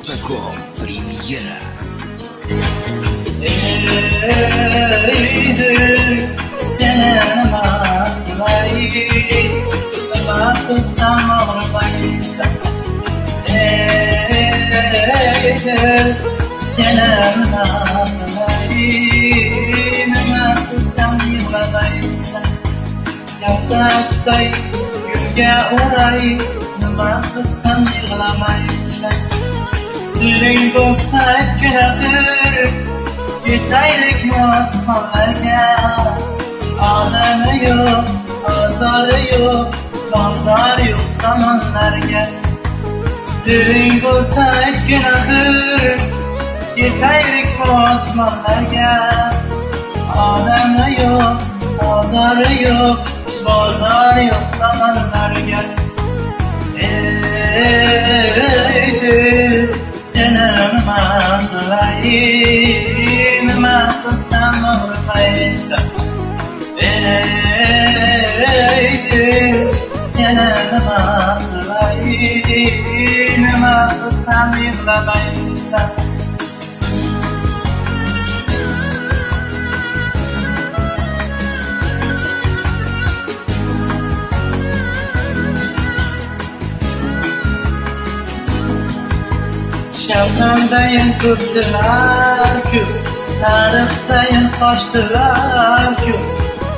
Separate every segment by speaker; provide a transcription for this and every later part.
Speaker 1: Maftun.com Премьера.
Speaker 2: Diling bo'lsa aytginadir, yetaylik osmonlarga. Olami yo'q, ozori yo'q, bozori yo'q tomonlarga. Diling bo'lsa aytginadir, yetaylik osmonlarga. Olami yo'q, ozori yo'q, bozori yo'q tomonlarga. Seni nima qilayin, nima qilsam o'rmaysan. Seni nima qilayin, nima qilsam yig'lamaysan. Shabnamdayin ko'pdilar-ku, tarixdayin sochdilar-ku,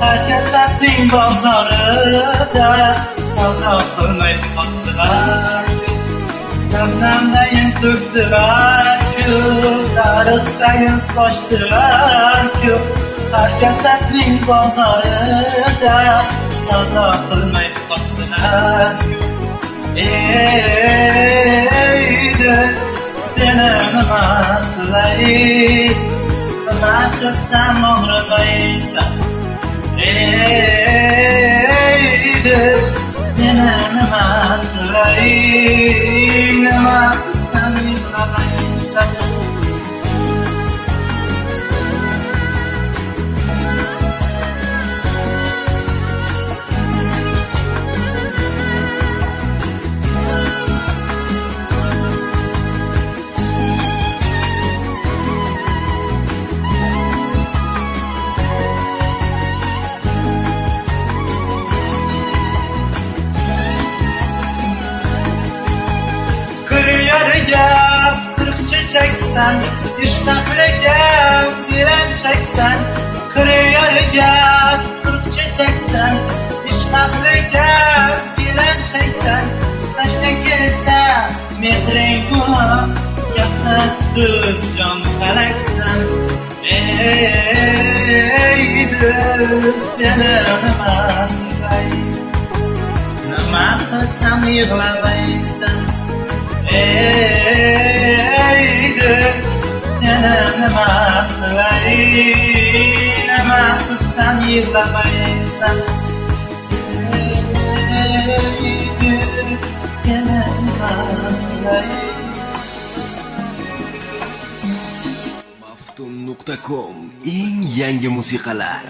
Speaker 2: har kasabning bozorida savdo qilmay qoldilar-ku. Shabnamdayin ko'pdilar-ku, tarixdayin sochdilar-ku, har kasabning bozorida savdo qilmay qoldilar-ku. Seni nima qilayin, nima qilsam og'rimaysan. Seni nima qilayin, nima qilsam yig'lamaysan. Çeksen, iştahlıga bilen çeksen, kırıyarıga kırk çeksen, iştahlıga bilen çeksen, taşta gelsen, metreyi buna, yaktaktır can feleksen. Eydir seni nima qilayin, nima qilsam yig'lamaysan. Seni nima qilayin, nima qilsam yig'lamaysan. Seni nima qilayin.
Speaker 1: Maftun.com eng yangi musiqalar